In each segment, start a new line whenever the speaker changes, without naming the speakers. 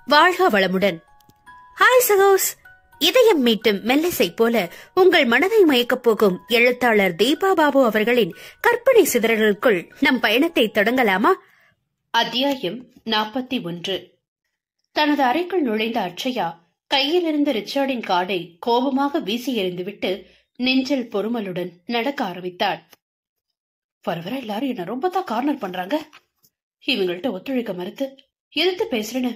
வாழ்க வளமுடன். ஹாய் சகோஸ். இதயம் மீட்டும் மெல்லிசை போல உங்கள் மனதை மயக்கப் போகும் எழுத்தாளர் தீபா பாபு அவர்களின் கற்பனை சிதறல்களுக்குள் நம் பயணத்தை தொடங்கலாமா? அத்தியாயம் 41. தனது அறைக்குள் நுழைந்த அட்சயா கையிலிருந்த ரிச்சர்டின் கார்டை கோபமாக வீசி எறிந்துவிட்டு நெஞ்சில் பொறுமலுடன் நடக்க ஆரம்பித்தாள். வர எல்லாரும் என்ன ரொம்ப தான் கார்னர் பண்றாங்க. இவங்கள்ட்ட ஒத்துழைக்க மறுத்து எதிர்த்து பேசுறேன்னு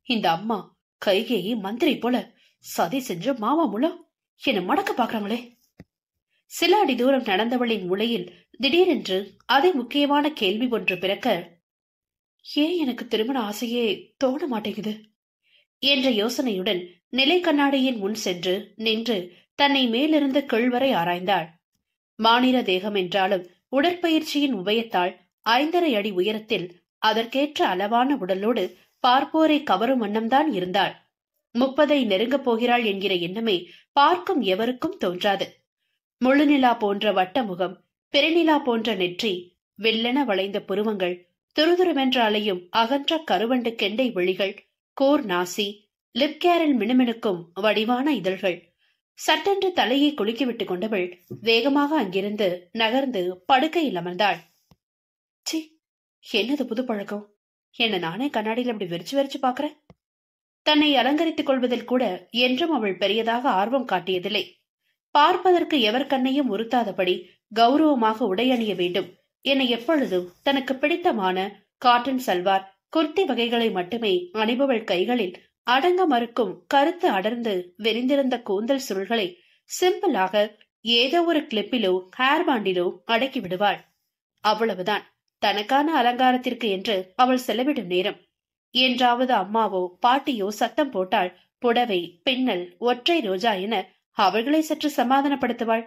இந்த அம்மா கைகேயி மந்திரி போல சதி செஞ்ச மாமா மூலம் என்ன மடக்க பாக்குறாங்களே. சில அடி தூரம் நடந்தவளின் முளையில் திடீரென்று அதை முக்கியமான கேள்வி ஒன்று பிறக்க, ஏன் எனக்கு திருமண ஆசையே தோண மாட்டேங்குது என்ற யோசனையுடன் நிலை கண்ணாடியின் முன் சென்று நின்று தன்னை மேலிருந்து கீழ்வரை ஆராய்ந்தாள். மாநில தேகம் என்றாலும் உடற்பயிற்சியின் உபயத்தால் 5.5 அடி உயரத்தில் அதற்கேற்ற அளவான உடலோடு பார்ப்போரை கவரும் வண்ணம்தான் இருந்தாள். 30 நெருங்கப் போகிறாள் என்கிற எண்ணமே பார்க்கும் எவருக்கும் தோன்றாது. முழுநிலா போன்ற வட்ட முகம், பெருநிலா போன்ற நெற்றி, வெள்ளென வளைந்த புருவங்கள், துருதுருவென்ற அலையும் அகன்ற கருவண்டு கெண்டை விழிகள், கோர் நாசி, லிப்கேரில் மினுமினுக்கும் வடிவான இதழ்கள். சட்டென்று தலையை குலுக்கிவிட்டுக் கொண்டவள் வேகமாக அங்கிருந்து நகர்ந்து படுக்கையில் அமர்ந்தாள். சி, என்னது புது பழக்கம்? என்ன நானே கண்ணாடியில் அப்படி வெறிச்சு வெறிச்சு பாக்குறேன். தன்னை அலங்கரித்துக் கொள்வதில் கூட என்றும் அவள் பெரியதாக ஆர்வம் காட்டியதில்லை. பார்ப்பதற்கு எவர் கண்ணையும் உறுத்தாதபடி கௌரவமாக உடை அணிய வேண்டும் என எப்பொழுதும் தனக்கு பிடித்தமான காட்டன் சல்வார், குர்த்தி வகைகளை மட்டுமே அணிபவள் கைகளில் அடங்க மறுக்கும் கருத்து அடர்ந்து வெறிந்திருந்த கூந்தல் சுருள்களை சிம்பிளாக ஏதோ ஒரு கிளிப்பிலோ ஹேர் பாண்டிலோ அடக்கி விடுவாள். அவ்வளவுதான் தனக்கான அலங்காரத்திற்கு என்று அவள் செலவிடும் நேரம். என்றாவது அம்மாவோ பாட்டியோ சத்தம் போட்டாள் புடவை, பின்னல், ஒற்றை ரோஜா என அவர்களை சற்று சமாதானப்படுத்துவாள்.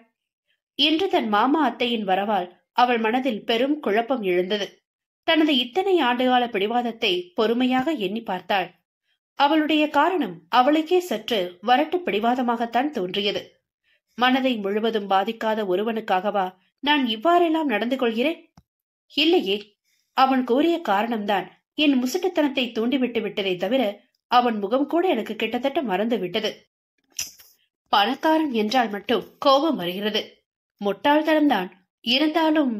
இன்று தன் மாமா அத்தையின் வரவால் அவள் மனதில் பெரும் குழப்பம் எழுந்தது. தனது இத்தனை ஆண்டுகால பிடிவாதத்தை பொறுமையாக எண்ணி பார்த்தாள். அவளுடைய காரணம் அவளுக்கே சற்று வரட்டு பிடிவாதமாகத்தான் தோன்றியது. மனதை முழுவதும் பாதிக்காத ஒருவனுக்காகவா நான் இவ்வாறெல்லாம் நடந்து கொள்கிறேன்? இல்லையே, அவன் கூறிய காரணம்தான் என் முசுட்டுத்தனத்தை தூண்டிவிட்டு விட்டதை தவிர அவன் முகம் கூட எனக்கு கிட்டத்தட்ட மறந்து விட்டது. பணக்காரன் என்றால் மட்டும் கோபம் வருகிறது. முட்டாள்தனம்தான் இருந்தாலும்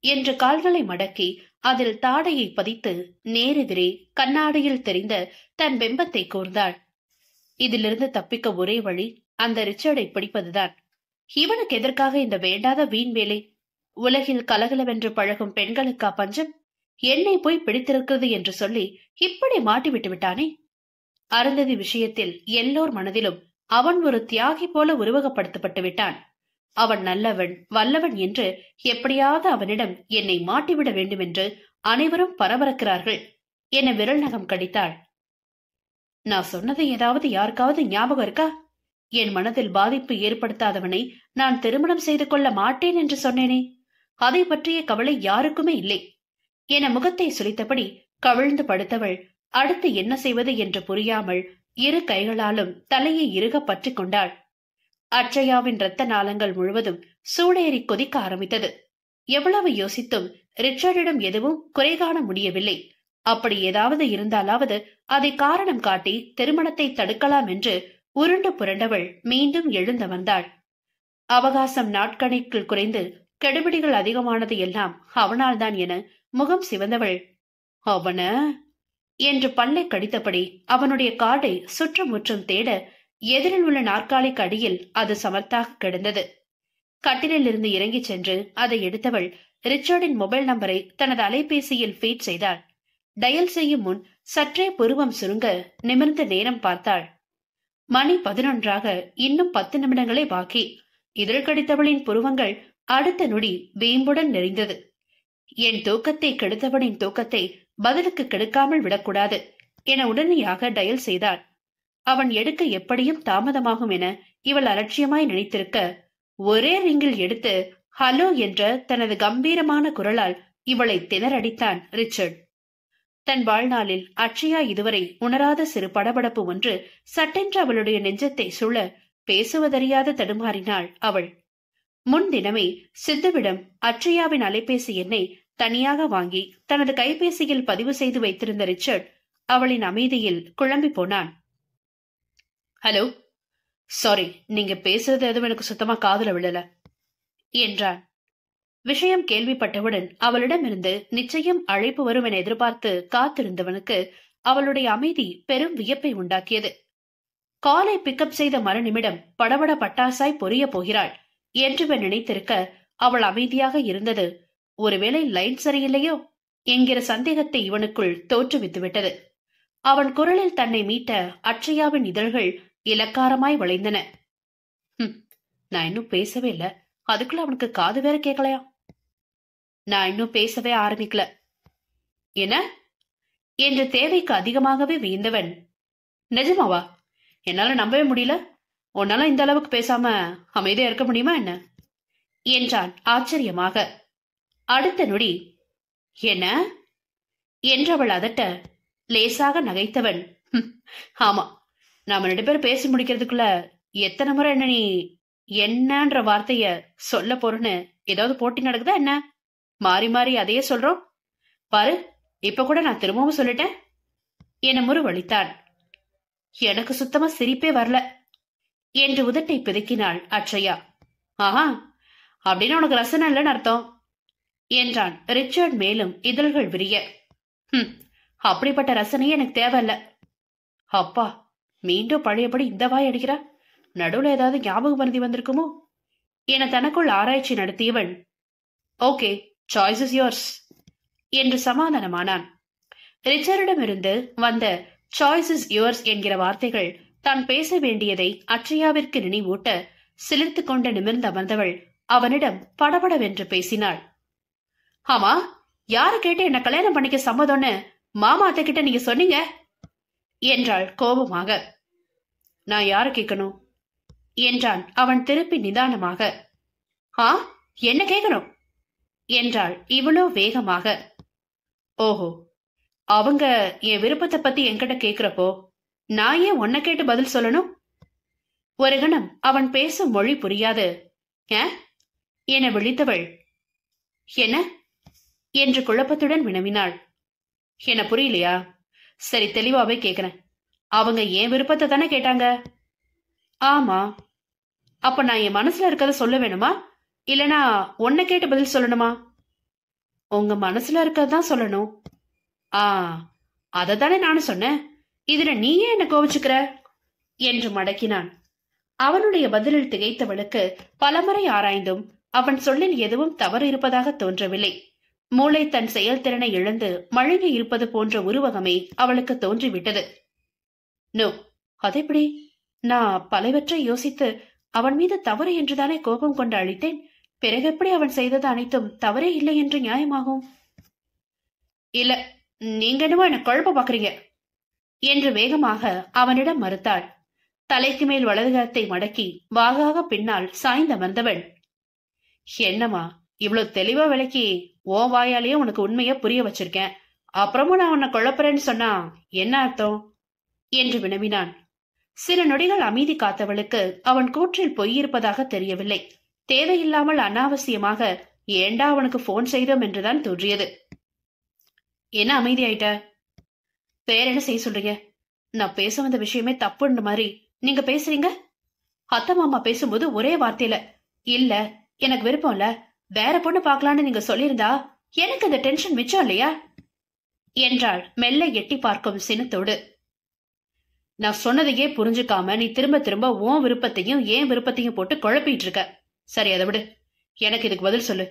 என்று கால்களை மடக்கி அதில் தாடையை பதித்து நேரெதிரே கண்ணாடியில் தெரிந்த தன் பிம்பத்தை கூர்ந்தாள். இதிலிருந்து தப்பிக்க ஒரே வழி அந்த ரிச்சர்டை பிடிப்பதுதான். இவனுக்கு எதற்காக இந்த வேண்டாத வீண் வேலை? உலகில் கலகலவென்று பழகும் பெண்களுக்கா பஞ்சம்? என்னை போய் பிடித்திருக்கிறது என்று சொல்லி இப்படி மாட்டிவிட்டு விட்டானே. அருந்ததி விஷயத்தில் எல்லோர் மனதிலும் அவன் ஒரு தியாகி போல உருவகப்படுத்தப்பட்டு விட்டான். அவன் நல்லவன், வல்லவன் என்று எப்படியாவது அவனிடம் என்னை மாட்டிவிட வேண்டும் என்று அனைவரும் பரபரக்கிறார்கள் என விரல் நகம் கடித்தாள். நான் சொன்னதை ஏதாவது யாருக்காவது ஞாபகம் இருக்கா? என் மனதில் பாதிப்பு ஏற்படுத்தாதவனை நான் திருமணம் செய்து கொள்ள மாட்டேன் என்று சொன்னேனே, அதை பற்றிய கவலை யாருக்குமே இல்லை என முகத்தை சுளித்தபடி கவிழ்ந்து படுத்தவள் அடுத்து என்ன செய்வது என்று புரியாமல் இரு கைகளாலும் தலையை இறுக பற்றி கொண்டாள். அட்சயாவின் இரத்த நாளங்கள் முழுவதும் சூடேறி கொதிக்க ஆரம்பித்தது. எவ்வளவு யோசித்தும் ரிச்சர்டிடம் எதுவும் குறை காண முடியவில்லை. அப்படி ஏதாவது இருந்தாலாவது அதை காரணம் காட்டி திருமணத்தை தடுக்கலாம் என்று உருண்டு புரண்டவள் மீண்டும் எழுந்து வந்தாள். அவகாசம் நாட்கணக்கில் குறைந்து கெடுபிடிகள் அதிகமானது எல்லாம் அவனால் தான் என முகம் சிவந்தவள், அவன என்று பல்லை கடித்தபடி அவனுடைய கார்டை சுற்றுமுற்றும் தேட எதிரில் உள்ள நாற்காலிக்கு அடியில் அது சமர்த்தாக கிடந்தது. கட்டிலில் இருந்து இறங்கி சென்று அதை எடுத்தவள் ரிச்சர்டின் மொபைல் நம்பரை தனது அலைபேசியில் ஃபீட் செய்தாள். டயல் செய்யும் முன் சற்றே புருவம் சுருங்க நிமிர்ந்த நேரம் பார்த்தாள். மணி 11 இன்னும் 10 நிமிடங்களே பாக்கி. இதழ் கடித்தவளின் புருவங்கள் அடுத்த நொடி வீம்புடன் நெறிந்தது. என் தூக்கத்தை கெடுத்தவனின் தூக்கத்தை பதிலுக்கு கெடுக்காமல் விடக்கூடாது என உடனடியாக டயல் செய்தாள். அவன் எடுக்க எப்படியும் தாமதமாகும் என இவள் அலட்சியமாய் நினைத்திருக்க, ஒரே ரிங்கில் எடுத்து ஹலோ என்ற தனது கம்பீரமான குரலால் இவளை திணறடித்தான் ரிச்சர்ட். தன் வாழ்நாளில் அட்சயா இதுவரை உணராத சிறு படபடப்பு ஒன்று சட்டென்று அவளுடைய நெஞ்சத்தை சூழ பேசுவதறியாது தடுமாறினாள் அவள். முன்தினமே சித்துவிடம் அட்சயாவின் அலைபேசி எண்ணை தனியாக வாங்கி தனது கைபேசியில் பதிவு செய்து வைத்திருந்த ரிச்சர்ட் அவளின் அமைதியில் குழம்பி போனான். ஹலோ, சாரி, நீங்க பேசுறது எதுவும் எனக்கு சுத்தமா காதுல விழல என்றான். விஷயம் கேள்விப்பட்டவுடன் அவளிடமிருந்து நிச்சயம் அழைப்பு வரும் என எதிர்பார்த்து காத்திருந்தவனுக்கு அவளுடைய அமைதி பெரும் வியப்பை உண்டாக்கியது. காலை பிக்கப் செய்த மறுநிமிடம் படபட பட்டாசாய் பொரிய போகிறாள் என்று நினைத்திருக்க அவள் அமைதியாக இருந்தது ஒருவேளை லைன் சரியில்லையோ என்கிற சந்தேகத்தை இவனுக்குள் தோற்றுவித்துவிட்டது. அவன் குரலில் தன்னை மீட்ட அட்சயாவின் இதழ்கள் இலக்காரமாய் வளைந்தன. நான் இன்னும் பேசவே இல்ல, அதுக்குள்ள அவனுக்கு காது வேற கேட்கலையா? நான் இன்னும் பேசவே ஆரம்பிக்கல. என்ன என்று தேவைக்கு அதிகமாகவே வியந்தவன், நிஜமாவா? என்னால நம்பவே முடியல. உன்னால இந்த அளவுக்கு பேசாம அமைதியா இருக்க முடியுமா என்ன என்றான் ஆச்சரியமாக. அடுத்த நொடி, என்ன என்றவள் அதட்ட லேசாக நகைத்தவன், ஆமா, நாம 2 பேரும் பேசி முடிக்கிறதுக்குள்ள எத்தனை முறை என்ன நீ என்னன்ற வார்த்தைய சொல்ல போறன்னு ஏதாவது போட்டி நடக்குதா என்ன? மாறி மாறி அதையே சொல்றோம் பாரு. இப்ப கூட நான் திரும்பவும் சொல்லிட்டேன் என முறுவளித்தான். எனக்கு சுத்தமா சிரிப்பே வரல என்று உதட்டை பிதுக்கினாள் அட்சயா. ஆஹா, அப்படின்னு உனக்கு ரசனை இல்லைன்னு அர்த்தம் என்றான் ரிச்சர்ட் மேலும் இதழ்கள் விரிய. அப்படிப்பட்ட ரசனையே எனக்கு தேவையில்ல. அப்பா, மீண்டும் பழையபடி இந்த வாய் அடிக்கிறா. நடுவுல ஏதாவது ஞாபகம் மருதி வந்திருக்குமோ என தனக்குள் ஆராய்ச்சி நடத்தியவன், ஓகே, சாய்ஸ் இஸ் யோர்ஸ் என்று சமாதானமானான். ரிச்சர்டிடமிருந்து வந்த சாய்ஸ் இஸ் யோர்ஸ் என்கிற வார்த்தைகள் தான் பேச வேண்டியதை அட்சயாவிற்கு நினைவூட்ட சிலிர்த்து கொண்டு நிமிர்ந்து அமர்ந்தவள் அவனிடம் படபடவென்று பேசினாள். ஆமா, யாரு கேட்டு என்ன கல்யாணம் பண்ணிக்க சம்மதம்னு மாமா அத்தை கிட்ட நீங்க சொன்னீங்க என்றாள் கோபமாக. நான் யார கேட்கணும் என்றான் அவன் திருப்பி நிதானமாக. என்ன கேட்கணும் என்றாள் இவ்வளோ வேகமாக. ஓஹோ, அவங்க என் விருப்பத்தை பத்தி என்கிட்ட கேக்குறப்போ நான் ஏன் உன்னை கேட்டு பதில் சொல்லணும்? ஒரு கணம் அவன் பேசும் மொழி புரியாது என விழித்தவள், என்ன என்று குழப்பத்துடன் வினவினாள். என்ன புரியலையா? சரி, தெளிவாவே கேக்குறேன். அவங்க என் விருப்பத்தை தானே கேட்டாங்க. ஆமா, அப்ப நான் என் மனசுல இருக்கத சொல்ல வேணுமா, இல்லனா உன்னை கேட்டு பதில் சொல்லணுமா? உங்க மனசுல இருக்கதான் சொல்லணும். அததானே நானும் சொன்னேன். இதுல நீயே என்ன கோவிச்சுக்கிற என்று மடக்கினான். அவனுடைய பதிலில் திகைத்தவளுக்கு பலமுறை ஆராய்ந்தும் அவன் சொல்லில் எதுவும் தவறு இருப்பதாக தோன்றவில்லை. மூளை தன் செயல்திறனை இழந்து மழுங்கி இருப்பது போன்ற உருவகமே அவளுக்கு தோன்றிவிட்டது. நோ, அதெப்படி? நான் பலவற்றை யோசித்து அவன் மீது தவறு என்றுதானே கோபம் கொண்டு அழித்தேன். பிறகு எப்படி அவன் செய்தது அனைத்தும் தவறே இல்லை என்று நியாயமாகும்? இல்ல, நீங்க என்னமோ என்ன குழப்ப பாக்குறீங்க என்று வேகமாக அவனிடம் மறுத்தாள். தலைக்கு மேல் வலதுகரத்தை மடக்கி வாகாக பின்னால் சாய்ந்தமர்ந்தவன், என்னம்மா இவ்வளவு தெளிவா விளக்கி ஓ வாயாலேயே உனக்கு உண்மைய புரிய வச்சிருக்கேன், அப்புறமும் நான் உன்னை குழப்பறேன்னு சொன்னா என்ன அர்த்தம் என்று வினவினான். சில நொடிகள் அமைதி காத்தவளுக்கு அவன் கூற்றில் பொய்யிருப்பதாக தெரியவில்லை. தேவையில்லாமல் அனாவசியமாக ஏண்டா அவனுக்கு போன் செய்தோம் என்றுதான் தோன்றியது. என்ன அமைதியாயிட்ட? வேற என்ன செய்ய சொல்றீங்க? நான் பேச வந்த விஷயமே தப்புன்ற மாதிரி நீங்க பேசுறீங்க. அத்தை மாமா பேசும்போது ஒரே வார்த்தையில இல்ல எனக்கு விருப்பம் இல்ல, வேற பொண்ணு பாக்கலான்னு நீங்க சொல்லியிருந்தா எனக்கு அந்த டென்ஷன் மிச்சம் இல்லையா என்றாள் மெல்ல எட்டி பார்க்கும் சினத்தோடு. நான் சொன்னதையே புரிஞ்சுக்காம நீ திரும்ப திரும்ப உன் விருப்பத்தையும் ஏன் விருப்பத்தையும் போட்டு குழப்பிட்டு இருக்க. சரி, அதை விடு, எனக்கு இதுக்கு பதில் சொல்லு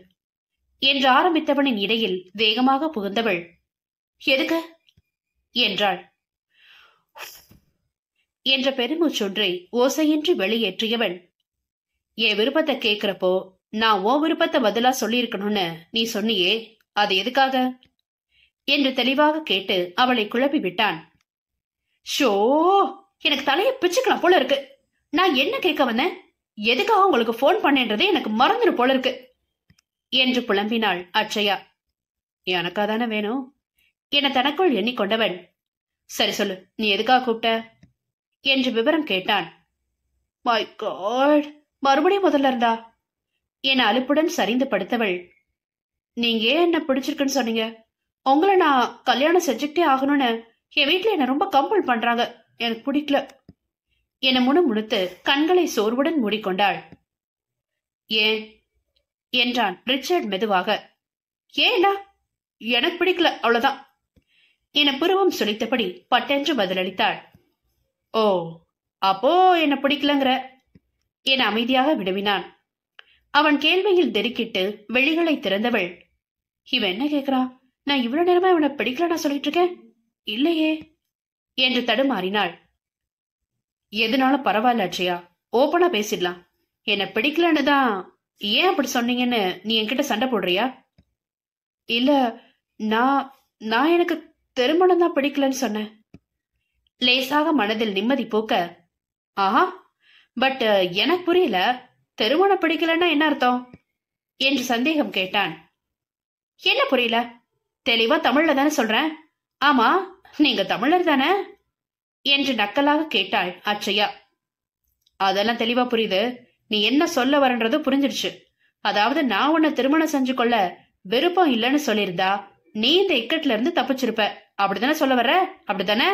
என்று ஆரம்பித்தவனின் இடையில் வேகமாக புகுந்தவள், எதுக்கு என்றாள். என்ற பெருமூச்சொன்றை ஓசையின்றி வெளியேற்றியவன், என் விருப்பத்தை கேக்குறப்போ நான் உன் விருப்பத்தை பதிலா சொல்லியிருக்கணும்னு நீ சொன்னியே, அது எதுக்காக என்று தெளிவாக கேட்டு அவளை குழப்பி விட்டான். ஷோ, எனக்கு தலையை பிச்சுக்கலாம் போல இருக்கு. நான் என்ன கேட்க வந்தேன், எதுக்காக உங்களுக்கு போன் பண்ணேன்றதே எனக்கு மறந்துடும் போல இருக்கு என்று புலம்பினாள் அட்சயா. எனக்காதானே வேணும் என தனக்குள் எண்ணிக்கொண்டவன், சரி சொல்லு, நீ எதுக்காக கூப்பிட்ட என்று விவரம் கேட்டான். மை காட், மறுபடியும் முதல்ல இருந்தா என அலுப்புடன் சரிந்து படுத்தவள், நீங்க ஏன் என்ன பிடிச்சிருக்குன்னு சொன்னீங்க? உங்களை நான் கல்யாணம் செஞ்சுக்கிட்டே ஆகணும்னு என் வீட்டுல என்ன ரொம்ப கம்பல் பண்றாங்க, எனக்கு பிடிக்கல என முணுமுணுத்து கண்களை சோர்வுடன் மூடிக்கொண்டாள். ஏன் என்றான் ரிச்சர்ட் மெதுவாக. ஏண்டா, எனக்கு பிடிக்கல அவ்வளவுதான் என புருவம் சுளித்தபடி பட்டென்று பதிலளித்தாள். ஓ, அப்போ என்ன பிடிக்கலங்கிற என அமைதியாக விடுவினான். அவன் கேள்வியில் தெருக்கிட்டு வெளிகளை திறந்தவள், இவன் என்ன கேக்குறான், நான் இவ்வளவு நேரமா இவனை பிடிக்கலன்னா சொல்லிட்டு இருக்கேன், இல்லையே என்று தடுமாறினாள். எதுனாலும் பரவாயில்ல அட்சயா, ஓபனா பேசிடலாம். என்ன பிடிக்கலன்னு தான் ஏன் அப்படி சொன்னீங்கன்னு நீ என்கிட்ட சண்டை போடுறியா? இல்ல, நான் எனக்கு திருமணம் தான் பிடிக்கலன்னு சொன்னேன். லேசாக மனதில் நிம்மதி போக்க, ஆஹா, பட் எனக்கு புரியல, திருமணம் பிடிக்கலன்னா என்ன அர்த்தம் என்று சந்தேகம் கேட்டான். என்ன புரியல? தெளிவா தமிழ்ல தானே சொல்றேன். ஆமா, நீங்க தமிழர் தானே என்று நக்கலாக கேட்டாள் அட்சயா. அதெல்லாம் தெளிவா புரியுது, நீ என்ன சொல்ல வரன்றது புரிஞ்சிருச்சு. அதாவது நான் உன்னை திருமணம் செஞ்சு கொள்ள விருப்பம் இல்லைன்னு சொல்லியிருந்தா நீ இந்த இக்கட்ல இருந்து தப்பிச்சிருப்ப, அப்படித்தானே சொல்ல வர்ற? அப்படித்தானே?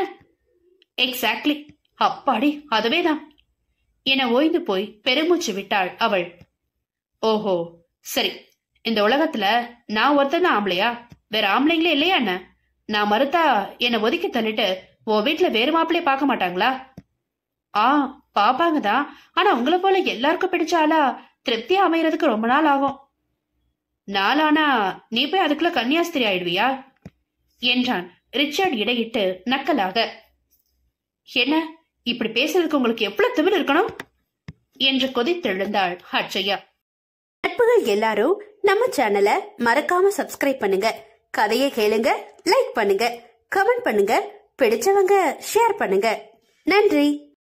எக்ஸாக்ட்லி. அப்பாடி, அதுவேதான் என ஓய்ந்து போய் பெருமூச்சு விட்டாள் அவள். ஓஹோ, சரி. இந்த உலகத்துல நான் ஒருத்தன் ஆம்பளையா? வேற ஆம்பளைங்களே இல்லையா என்ன? நான் மறுத்தா என்னை ஒதுக்கி தள்ளிட்டு உன் வீட்டுல வேறு மாப்பிள்ளைய பார்க்க மாட்டாங்களா? பாப்பாங்கதான். ஆனா உங்களை போல எல்லாருக்கும் பிடிச்சாலா திருப்தியா அமையறதுக்கு ரொம்ப நாள் ஆகும். நாளானா நீ போய் அதுக்குள்ள கன்னியாஸ்திரி ஆயிடுவியா என்றான் ரிச்சர்ட் இடையிட்டு நக்கலாக. என்ன, இப்படி பேசுறதுக்கு உங்களுக்கு எவ்வளவு திமிர் இருக்கணும் என்று கொதித்தெழுந்தாள் அட்சயா. நட்புகள் எல்லாரும் நம்ம சேனலை மறக்காம சப்ஸ்கிரைப் பண்ணுங்க. கதையை கேளுங்க, லைக் பண்ணுங்க, கமெண்ட் பண்ணுங்க, பிடிச்சவங்க ஷேர் பண்ணுங்க. நன்றி.